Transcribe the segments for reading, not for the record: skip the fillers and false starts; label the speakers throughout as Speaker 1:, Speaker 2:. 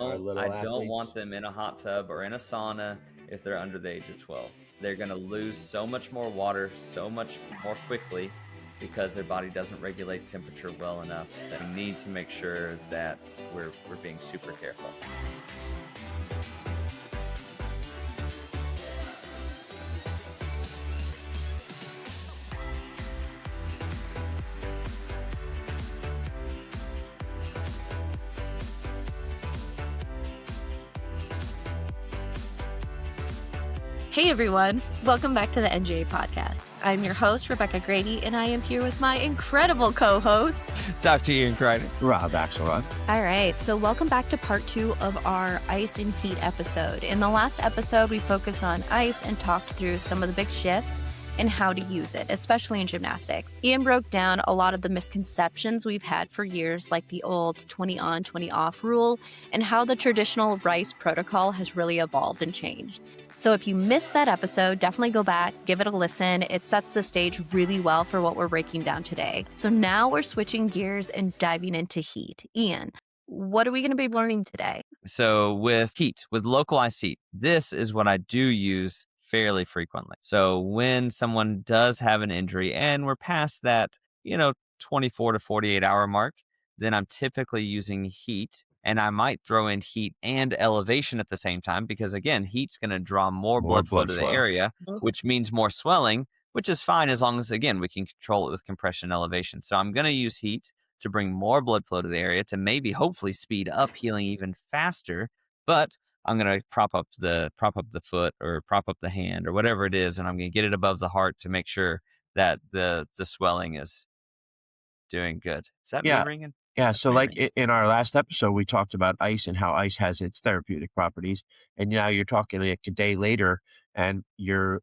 Speaker 1: Our
Speaker 2: I
Speaker 1: little
Speaker 2: don't
Speaker 1: athletes.
Speaker 2: want them in a hot tub or in a sauna if they're under the age of 12. They're going to lose so much more water so much more quickly because their body doesn't regulate temperature well enough. That we need to make sure that we're being super careful.
Speaker 3: Hey everyone, welcome back to the NJ podcast. I'm your host, Rebecca Grady, and I am here with my incredible co-host,
Speaker 4: Dr. Ian Kreider.
Speaker 1: Rob Axelrod.
Speaker 3: All right, so welcome back to part 2 of our ice and heat episode. In the last episode, we focused on ice and talked through some of the big shifts and how to use it, especially in gymnastics. Ian broke down a lot of the misconceptions we've had for years, like the old 20 on, 20 off rule, and how the traditional RICE protocol has really evolved and changed. So if you missed that episode, definitely go back, give it a listen. It sets the stage really well for what we're breaking down today. So now we're switching gears and diving into heat. Ian, what are we going to be learning today?
Speaker 4: So with heat, with localized heat, this is what I do use fairly frequently. So when someone does have an injury and we're past that, 24 to 48 hour mark, then I'm typically using heat. And I might throw in heat and elevation at the same time because, again, heat's going to draw more blood flow to the area, which means more swelling, which is fine as long as, again, we can control it with compression and elevation. So I'm going to use heat to bring more blood flow to the area to maybe hopefully speed up healing even faster. But I'm going to prop up the foot or prop up the hand or whatever it is, and I'm going to get it above the heart to make sure that the swelling is doing good. Is that me ringing?
Speaker 1: Yeah, so like in our last episode, we talked about ice and how ice has its therapeutic properties. And now you're talking like a day later and your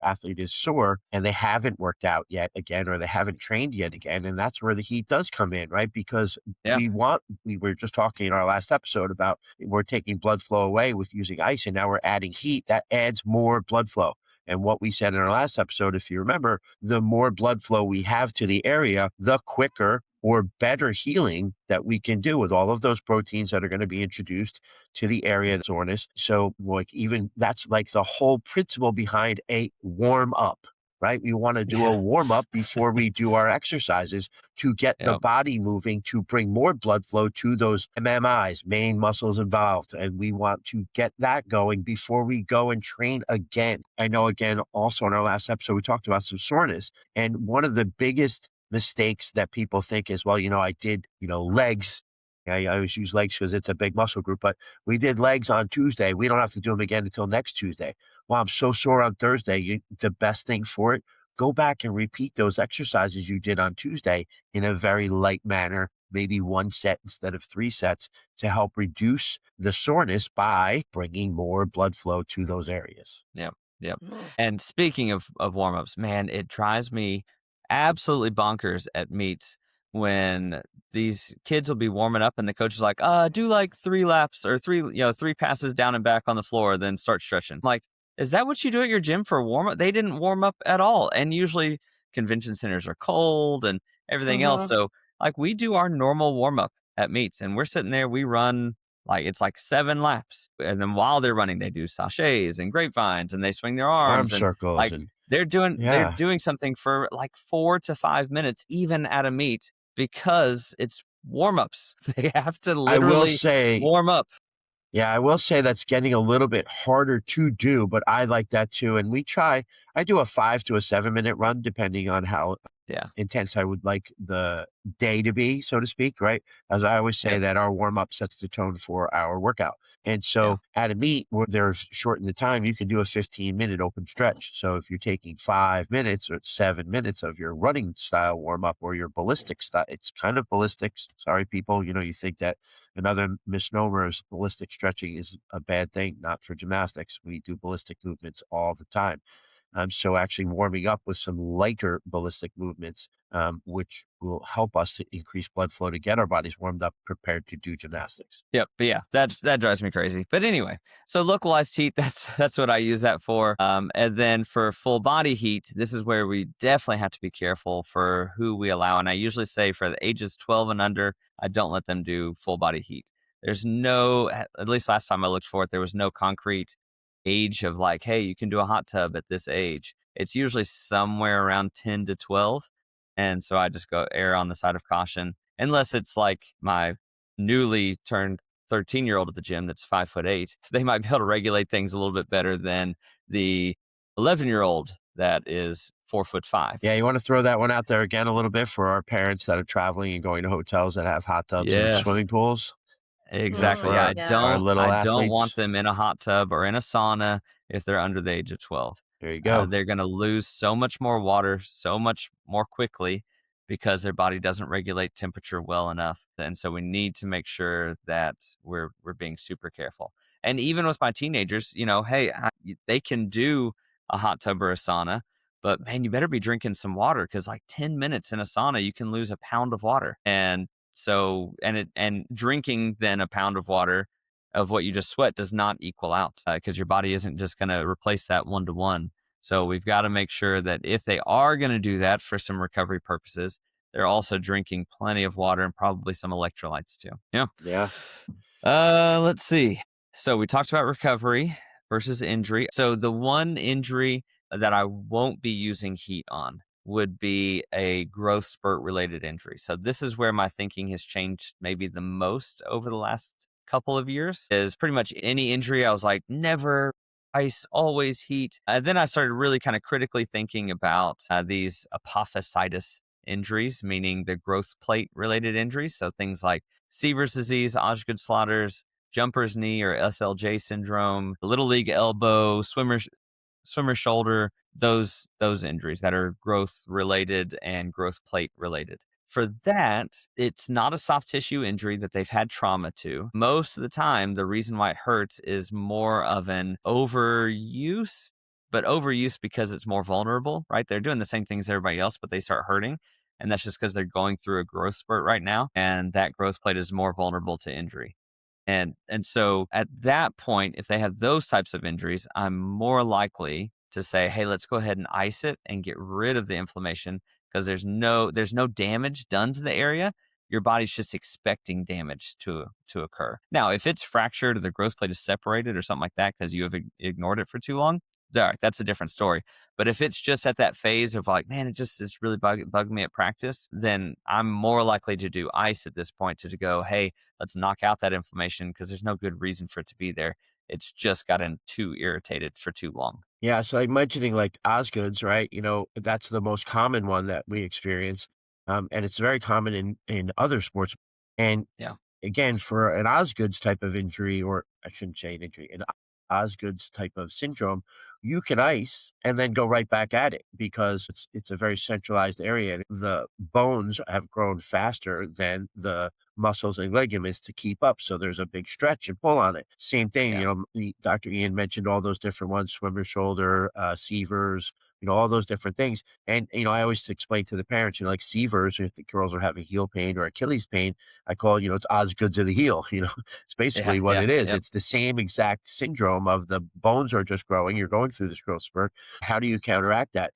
Speaker 1: athlete is sore and they haven't worked out yet again, or they haven't trained yet again. And that's where the heat does come in, right? Because we were just talking in our last episode about we're taking blood flow away with using ice, and now we're adding heat that adds more blood flow. And what we said in our last episode, if you remember, the more blood flow we have to the area, the quicker or better healing that we can do with all of those proteins that are going to be introduced to the area of soreness. So like even that's like the whole principle behind a warm up, right? We want to do a warm up before we do our exercises to get the body moving, to bring more blood flow to those MMIs, main muscles involved. And we want to get that going before we go and train again. I know, again, also in our last episode, we talked about some soreness. And one of the biggest mistakes that people think is, well, I did, legs. I always use legs because it's a big muscle group, but we did legs on Tuesday. We don't have to do them again until next Tuesday. Well, I'm so sore on Thursday. The best thing for it, go back and repeat those exercises you did on Tuesday in a very light manner, maybe 1 set instead of 3 sets, to help reduce the soreness by bringing more blood flow to those areas.
Speaker 4: Yep. And speaking of warm-ups, man, it drives me absolutely bonkers at meets when these kids will be warming up and the coach is like, do like 3 laps or 3 passes down and back on the floor, then start stretching. I'm like, is that what you do at your gym for a warm up? They didn't warm up at all. And usually convention centers are cold and everything else. So like we do our normal warm up at meets and we're sitting there, we run it's like 7 laps. And then while they're running, they do sachets and grapevines and they swing their arms
Speaker 1: Arm circles.
Speaker 4: Like they're doing something for like 4 to 5 minutes, even at a meet, because it's warm-ups. They have to literally warm up.
Speaker 1: Yeah, I will say that's getting a little bit harder to do, but I like that too. And I do a 5 to a 7 minute run, depending on how intense I would like the day to be, so to speak, right? As I always say, that our warm up sets the tone for our workout. And so at a meet where there's shortened the time, you can do a 15-minute open stretch. So if you're taking 5 minutes or 7 minutes of your running style warm up or your ballistic style, it's kind of ballistic. Sorry, people, you think that another misnomer is ballistic stretching is a bad thing, not for gymnastics. We do ballistic movements all the time. So actually warming up with some lighter ballistic movements, which will help us to increase blood flow to get our bodies warmed up, prepared to do gymnastics.
Speaker 4: Yep. But yeah, that drives me crazy. But anyway, so localized heat, that's what I use that for. And then for full body heat, this is where we definitely have to be careful for who we allow. And I usually say for the ages 12 and under, I don't let them do full body heat. There's no, at least last time I looked for it, there was no concrete age of like, hey, you can do a hot tub at this age. It's usually somewhere around 10 to 12. And so I just go err on the side of caution, unless it's like my newly turned 13-year-old at the gym that's 5'8". They might be able to regulate things a little bit better than the 11-year-old that is 4'5".
Speaker 1: Yeah, you wanna throw that one out there again a little bit for our parents that are traveling and going to hotels that have hot tubs and
Speaker 4: Yes.
Speaker 1: swimming pools,
Speaker 4: Exactly.
Speaker 1: for
Speaker 4: Yeah,
Speaker 3: Mm, yeah.
Speaker 1: our little
Speaker 4: I don't want
Speaker 1: athletes.
Speaker 4: them in a hot tub or in a sauna if they're under the age of 12.
Speaker 1: There you go.
Speaker 4: They're gonna lose so much more water so much more quickly because their body doesn't regulate temperature well enough. And so we need to make sure that we're being super careful. And even with my teenagers, hey, they can do a hot tub or a sauna, but man, you better be drinking some water because like 10 minutes in a sauna, you can lose a pound of water. And so, and drinking then a pound of water of what you just sweat does not equal out because your body isn't just going to replace that 1 to 1. So we've got to make sure that if they are going to do that for some recovery purposes, they're also drinking plenty of water and probably some electrolytes too. Yeah.
Speaker 1: Yeah.
Speaker 4: Let's see. So we talked about recovery versus injury. So the one injury that I won't be using heat on would be a growth spurt related injury. So this is where my thinking has changed maybe the most over the last couple of years. Is pretty much any injury I was like never ice, always heat. Then I started really kind of critically thinking about these apophysitis injuries, meaning the growth plate related injuries. So things like Seaver's disease, Osgood-Schlatters, jumper's knee or SLJ syndrome, little league elbow, swimmer shoulder, those injuries that are growth related and growth plate related. For that, it's not a soft tissue injury that they've had trauma to. Most of the time, the reason why it hurts is more of an overuse, but overuse because it's more vulnerable, right? They're doing the same things as everybody else, but they start hurting. And that's just because they're going through a growth spurt right now. And that growth plate is more vulnerable to injury. And so at that point, if they have those types of injuries, I'm more likely to say, hey, let's go ahead and ice it and get rid of the inflammation because there's no damage done to the area. Your body's just expecting damage to occur. Now, if it's fractured or the growth plate is separated or something like that because you have ignored it for too long, all right, that's a different story. But if it's just at that phase of like, man, it just is really bugging me at practice, then I'm more likely to do ice at this point to go, hey, let's knock out that inflammation because there's no good reason for it to be there. It's just gotten too irritated for too long.
Speaker 1: Yeah, so like mentioning like Osgood's, right? That's the most common one that we experience. And it's very common in other sports. And
Speaker 4: Yeah.
Speaker 1: again, for an Osgood's type of injury, or I shouldn't say an injury, an Osgood's type of syndrome, you can ice and then go right back at it because it's a very centralized area. And the bones have grown faster than the muscles and ligaments to keep up. So there's a big stretch and pull on it. Same thing,
Speaker 4: Yeah.
Speaker 1: Dr. Ian mentioned all those different ones, swimmer shoulder, Seavers, all those different things. And, I always explain to the parents, like Seavers, if the girls are having heel pain or Achilles pain, I call it, it's Osgood's of the heel. It's
Speaker 4: Yeah.
Speaker 1: basically what
Speaker 4: Yeah.
Speaker 1: it is.
Speaker 4: Yep.
Speaker 1: It's the same exact syndrome of the bones are just growing. You're going through this growth spurt. How do you counteract that?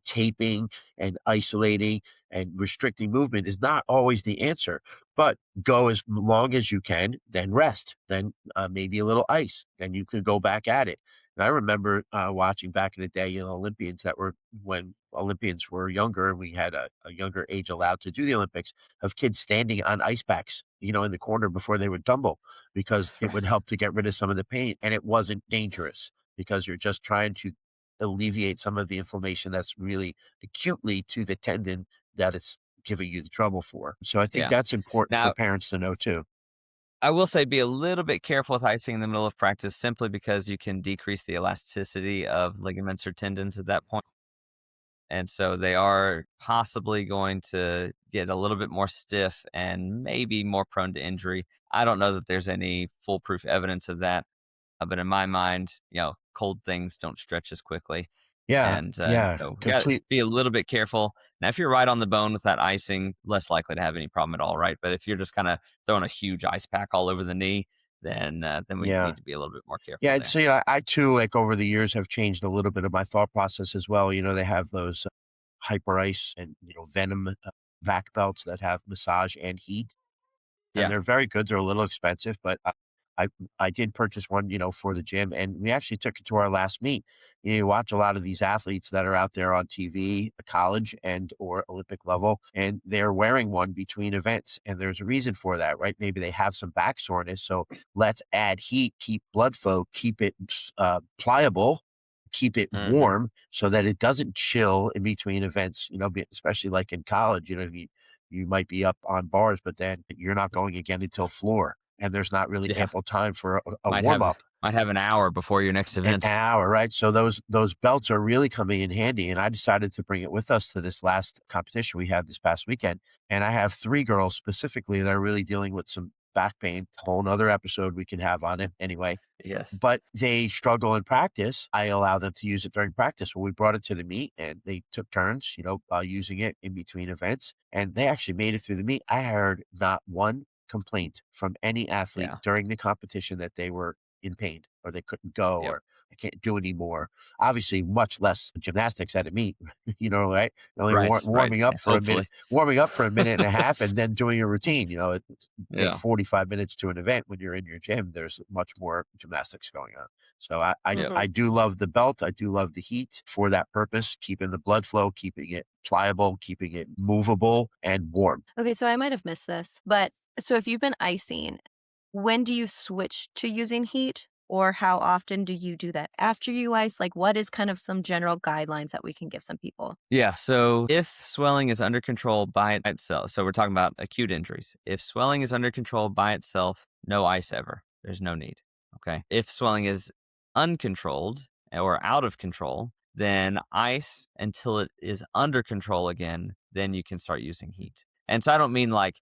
Speaker 1: Taping and isolating and restricting movement is not always the answer, but go as long as you can, then rest, then maybe a little ice, then you could go back at it. And I remember watching back in the day, Olympians that were when Olympians were younger and we had a younger age allowed to do the Olympics of kids standing on ice packs, in the corner before they would tumble because it would
Speaker 4: Right.
Speaker 1: help to get rid of some of the pain. And it wasn't dangerous because you're just trying to alleviate some of the inflammation that's really acutely to the tendon that it's giving you the trouble for. So I think
Speaker 4: Yeah.
Speaker 1: that's important for
Speaker 4: Now,
Speaker 1: parents to know too.
Speaker 4: I will say be a little bit careful with icing in the middle of practice simply because you can decrease the elasticity of ligaments or tendons at that point. And so they are possibly going to get a little bit more stiff and maybe more prone to injury. I don't know that there's any foolproof evidence of that. But in my mind, cold things don't stretch as quickly.
Speaker 1: Yeah,
Speaker 4: And
Speaker 1: yeah,
Speaker 4: so we got to
Speaker 1: complete.
Speaker 4: be a little bit careful. Now, if you're right on the bone with that icing, less likely to have any problem at all, right? But if you're just kind of throwing a huge ice pack all over the knee, then we
Speaker 1: Yeah.
Speaker 4: need to be a little bit more
Speaker 1: Yeah,
Speaker 4: careful
Speaker 1: and
Speaker 4: there.
Speaker 1: so, I too, like, over the years have changed a little bit of my thought process as well. They have those hyper ice and, Venom vac belts that have massage and heat. and
Speaker 4: Yeah.
Speaker 1: they're very good. They're a little expensive, but I I did purchase one, for the gym, and we actually took it to our last meet. You watch a lot of these athletes that are out there on TV, college and or Olympic level, and they're wearing one between events, and there's a reason for that, right? Maybe they have some back soreness, so let's add heat, keep blood flow, keep it pliable, keep it
Speaker 4: Hmm.
Speaker 1: warm so that it doesn't chill in between events, especially like in college, you might be up on bars, but then you're not going again until floor. And there's not really
Speaker 4: Yeah.
Speaker 1: ample time for a
Speaker 4: Might
Speaker 1: warm
Speaker 4: have
Speaker 1: up,
Speaker 4: might have an hour before your next
Speaker 1: an
Speaker 4: event.
Speaker 1: hour, right? So those belts are really coming in handy. And I decided to bring it with us to this last competition we had this past weekend. And I have 3 girls specifically that are really dealing with some back pain. Whole nother episode we can have on it anyway,
Speaker 2: Yes.
Speaker 1: but they struggle in practice. I allow them to use it during practice. Well, we brought it to the meet and they took turns, using it in between events, and they actually made it through the meet. I heard not one complaint from any athlete
Speaker 4: Yeah.
Speaker 1: during the competition that they were in pain or they couldn't go
Speaker 4: Yep.
Speaker 1: or I can't do anymore. Obviously, much less gymnastics at a meet, right? Only
Speaker 4: Right. Right.
Speaker 1: warming up for a minute,
Speaker 4: Hopefully.
Speaker 1: and a half, and then doing a routine. In
Speaker 4: Yeah.
Speaker 1: 45 minutes to an event when you're in your gym, there's much more gymnastics going on. So
Speaker 4: Yep.
Speaker 1: I do love the belt. I do love the heat for that purpose, keeping the blood flow, keeping it pliable, keeping it movable and warm.
Speaker 3: Okay, so I might have missed this, but so if you've been icing, when do you switch to using heat? Or how often do you do that after you ice? Like, what is kind of some general guidelines that we can give some people?
Speaker 4: Yeah. So if swelling is under control by itself, so we're talking about acute injuries. If swelling is under control by itself, no ice ever. There's no need. Okay. If swelling is uncontrolled or out of control, then ice until it is under control again, then you can start using heat. And so I don't mean like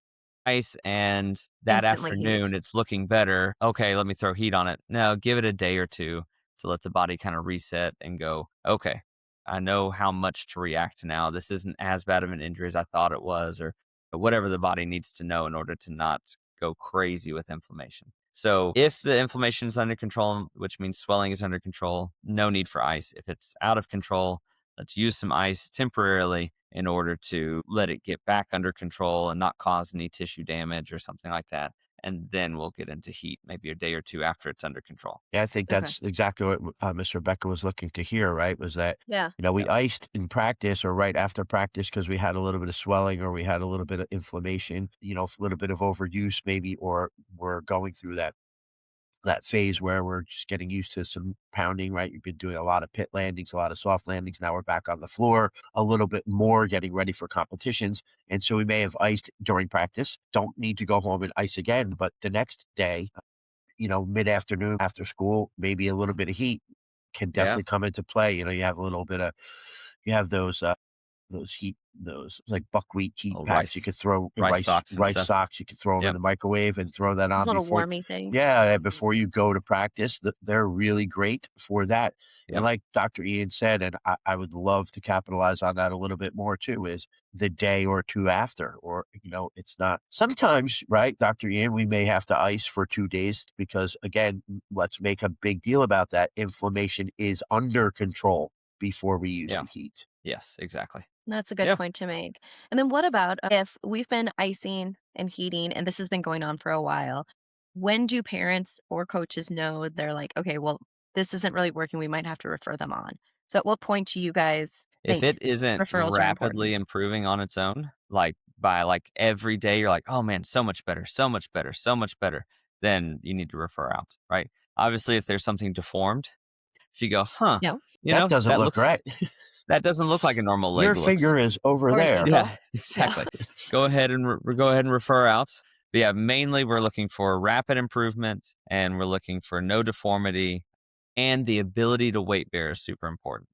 Speaker 4: ice and that
Speaker 3: Instantly
Speaker 4: afternoon
Speaker 3: heat.
Speaker 4: it's looking better. Okay, let me throw heat on it. No, give it a day or two to let the body kind of reset and go, okay, I know how much to react now. This isn't as bad of an injury as I thought it was, or whatever the body needs to know in order to not go crazy with inflammation. So, if the inflammation is under control, which means swelling is under control, no need for ice. If it's out of control, let's use some ice temporarily in order to let it get back under control and not cause any tissue damage or something like that. And then we'll get into heat maybe a day or two after it's under control.
Speaker 1: Yeah, I think
Speaker 3: Okay.
Speaker 1: that's exactly what Miss Rebecca was looking to hear, right? Was that,
Speaker 3: Yeah.
Speaker 1: we
Speaker 4: Yep.
Speaker 1: iced in practice or right after practice because we had a little bit of swelling or we had a little bit of inflammation, a little bit of overuse maybe, or we're going through that phase where we're just getting used to some pounding, right? You've been doing a lot of pit landings, a lot of soft landings. Now we're back on the floor a little bit more, getting ready for competitions. And so we may have iced during practice. Don't need to go home and ice again. But the next day, mid-afternoon after school, maybe a little bit of heat can
Speaker 4: Yeah.
Speaker 1: definitely come into play. You have a little bit of, you have those like buckwheat heat
Speaker 4: Oh,
Speaker 1: packs you could throw
Speaker 4: rice socks and
Speaker 1: rice
Speaker 4: stuff.
Speaker 1: socks, you could throw them in
Speaker 4: Yep.
Speaker 1: the microwave and throw that
Speaker 3: Those
Speaker 1: on
Speaker 3: little
Speaker 1: before.
Speaker 3: warmy things.
Speaker 1: Yeah, before you go to practice, they're really great for that. And
Speaker 4: Yep.
Speaker 1: like Dr. Ian said, and I would love to capitalize on that a little bit more too, is the day or two after, or, it's not sometimes, right, Dr. Ian, we may have to ice for 2 days because again, let's make a big deal about that. Inflammation is under control before we use
Speaker 4: Yeah.
Speaker 1: the heat.
Speaker 4: Yes, exactly.
Speaker 3: That's a good
Speaker 4: Yeah.
Speaker 3: point to make. And then what about if we've been icing and heating and this has been going on for a while? When do parents or coaches know they're like, okay, well, this isn't really working. We might have to refer them on. So at what point do you guys
Speaker 4: If
Speaker 3: think
Speaker 4: it isn't
Speaker 3: referrals are
Speaker 4: rapidly
Speaker 3: important?
Speaker 4: improving on its own, like by like every day, you're like, oh man, so much better, so much better, so much better, then you need to refer out, right? Obviously, if there's something deformed, if you go, huh,
Speaker 3: Yeah.
Speaker 1: That doesn't look right.
Speaker 4: that doesn't look like a normal
Speaker 1: Your
Speaker 4: leg looks.
Speaker 1: finger is over
Speaker 3: Or an
Speaker 1: there.
Speaker 3: ankle.
Speaker 4: Yeah, exactly. Go ahead and go ahead and refer out. But yeah, mainly we're looking for rapid improvement and we're looking for no deformity and the ability to weight bear is super important.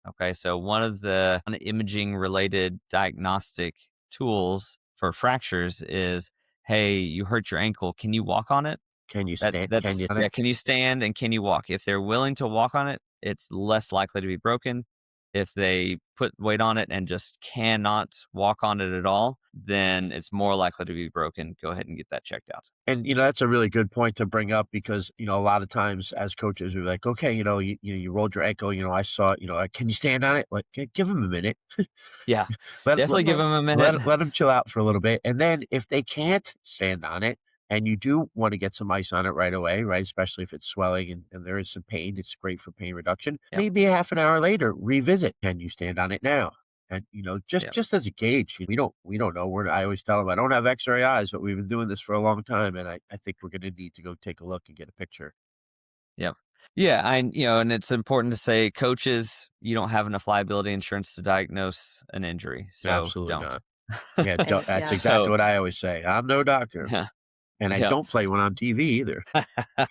Speaker 4: Okay, so one of the imaging related diagnostic tools for fractures is, hey, you hurt your ankle. Can you walk on it?
Speaker 1: Can you stand? Can you?
Speaker 4: Yeah. Can you stand and can you walk? If they're willing to walk on it, it's less likely to be broken. If they put weight on it and just cannot walk on it at all, then it's more likely to be broken. Go ahead and get that checked out.
Speaker 1: And that's a really good point to bring up because a lot of times as coaches we're like, okay, you rolled your ankle, I saw it, can you stand on it? Like, give them a minute.
Speaker 4: Yeah,
Speaker 1: let
Speaker 4: definitely
Speaker 1: let
Speaker 4: give them a minute.
Speaker 1: let them chill out for a little bit, and then if they can't stand on it, and you do want to get some ice on it right away, right? Especially if it's swelling and there is some pain. It's great for pain reduction.
Speaker 4: Yep.
Speaker 1: Maybe a half an hour later, revisit. Can you stand on it now? And
Speaker 4: Yep.
Speaker 1: just as a gauge, we don't know. I always tell them I don't have X-ray eyes, but we've been doing this for a long time, and I think we're going to need to go take a look and get a picture.
Speaker 4: Yep. Yeah, and it's important to say, coaches, you don't have enough liability insurance to diagnose an injury, so
Speaker 1: Absolutely
Speaker 4: don't.
Speaker 1: not. Yeah, that's
Speaker 3: Yeah.
Speaker 1: exactly
Speaker 4: So,
Speaker 1: what I always say. I'm no doctor,
Speaker 4: yeah,
Speaker 1: and I
Speaker 4: yeah,
Speaker 1: don't play one on TV either.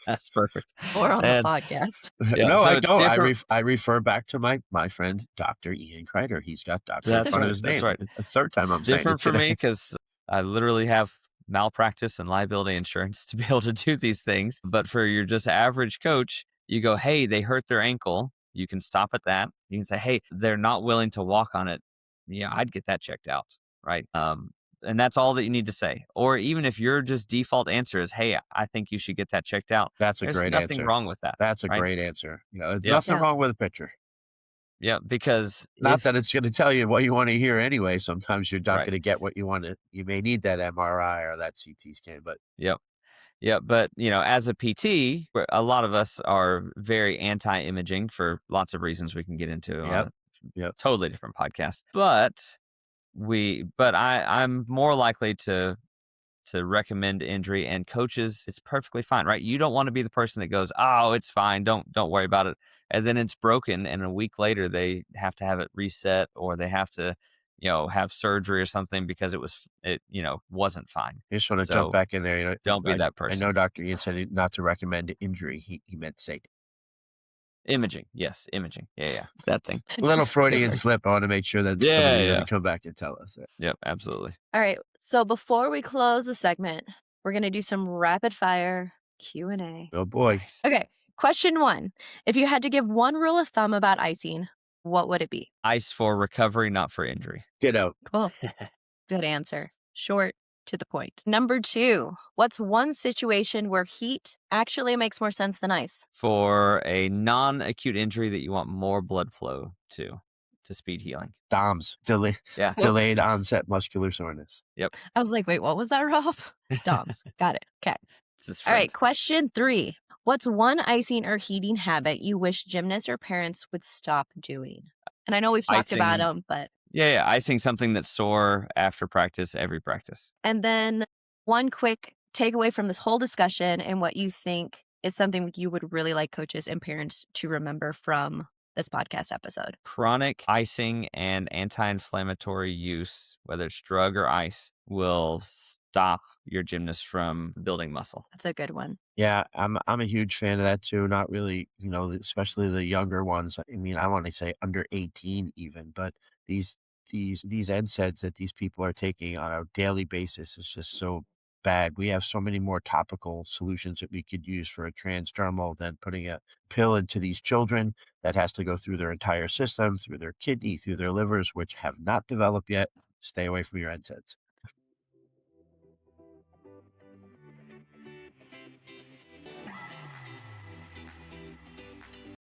Speaker 4: that's perfect.
Speaker 3: Or on the
Speaker 4: And
Speaker 3: podcast.
Speaker 4: yeah,
Speaker 1: No,
Speaker 4: so
Speaker 1: I
Speaker 4: it's
Speaker 1: don't.
Speaker 4: different.
Speaker 1: I refer back to my friend Dr. Ian Kreider. He's got doctor in
Speaker 4: That's
Speaker 1: front of
Speaker 4: right.
Speaker 1: his
Speaker 4: That's
Speaker 1: name.
Speaker 4: right.
Speaker 1: A third time
Speaker 4: It's
Speaker 1: I'm saying it
Speaker 4: different for me
Speaker 1: today.
Speaker 4: because I literally have malpractice and liability insurance to be able to do these things. But for your just average coach, you go, hey, they hurt their ankle. You can stop at that. You can say, hey, they're not willing to walk on it. Yeah, I'd get that checked out. Right. And that's all that you need to say. Or even if your just default answer is, hey, I think you should get that checked out.
Speaker 1: That's a
Speaker 4: There's
Speaker 1: great
Speaker 4: nothing
Speaker 1: answer.
Speaker 4: wrong with that.
Speaker 1: That's a
Speaker 4: Right.
Speaker 1: great answer. There's
Speaker 4: Yep.
Speaker 1: nothing
Speaker 3: Yeah.
Speaker 1: wrong with a picture.
Speaker 4: Yeah. Because
Speaker 1: Not
Speaker 4: if,
Speaker 1: that it's going to tell you what you want to hear anyway. Sometimes you're not
Speaker 4: right.
Speaker 1: going to get what you want to. You may need that MRI or that CT scan, but
Speaker 4: Yep. Yeah, but as a PT, a lot of us are very anti-imaging for lots of reasons we can get into on
Speaker 1: yep,
Speaker 4: a
Speaker 1: yep.
Speaker 4: totally different podcast. I'm more likely to recommend injury, and coaches, it's perfectly fine, right? You don't want to be the person that goes, "Oh, it's fine, don't worry about it," and then it's broken, and a week later they have to have it reset, or they have to, have surgery or something because it wasn't fine.
Speaker 1: I just want to jump
Speaker 4: So
Speaker 1: back in there.
Speaker 4: don't be that
Speaker 1: I know
Speaker 4: person.
Speaker 1: Dr. Ian said not to recommend injury. He meant say
Speaker 4: Imaging, yes, imaging. Yeah, yeah, that thing.
Speaker 1: a little Freudian
Speaker 3: Different.
Speaker 1: slip. I want to make sure that
Speaker 4: Yeah,
Speaker 1: somebody
Speaker 4: yeah.
Speaker 1: doesn't come back and tell us that.
Speaker 4: Yep, absolutely.
Speaker 3: All right. So before we close the segment, we're going to do some rapid fire Q&A.
Speaker 1: Oh boy.
Speaker 4: Nice.
Speaker 3: Okay. Question 1. If you had to give one rule of thumb about icing, what would it be?
Speaker 4: Ice for recovery, not for injury.
Speaker 1: Ditto.
Speaker 3: Cool. Good answer. Short, to the point. Number 2. What's one situation where heat actually makes more sense than ice?
Speaker 4: For a non-acute injury that you want more blood flow to speed healing.
Speaker 1: DOMS.
Speaker 4: Yeah.
Speaker 1: Delayed onset muscular soreness.
Speaker 3: I was like, wait, what was that, Rob? DOMS. Got it. Okay.
Speaker 4: It's his
Speaker 3: All right.
Speaker 4: friend.
Speaker 3: Question 3. What's one icing or heating habit you wish gymnasts or parents would stop doing? And I know we've talked about
Speaker 4: Icing.
Speaker 3: them, but.
Speaker 4: Yeah, icing something that's sore after practice, every practice.
Speaker 3: And then one quick takeaway from this whole discussion and what you think is something you would really like coaches and parents to remember from this podcast episode.
Speaker 4: Chronic icing and anti-inflammatory use, whether it's drug or ice, will stop your gymnast from building muscle.
Speaker 3: That's a good one.
Speaker 1: Yeah, I'm a huge fan of that too. Not really, especially the younger ones. I mean, I want to say under 18 even, but these NSAIDs that these people are taking on a daily basis is just so bad. We have so many more topical solutions that we could use for a transdermal than putting a pill into these children that has to go through their entire system, through their kidney, through their livers, which have not developed yet. Stay away from your NSAIDs.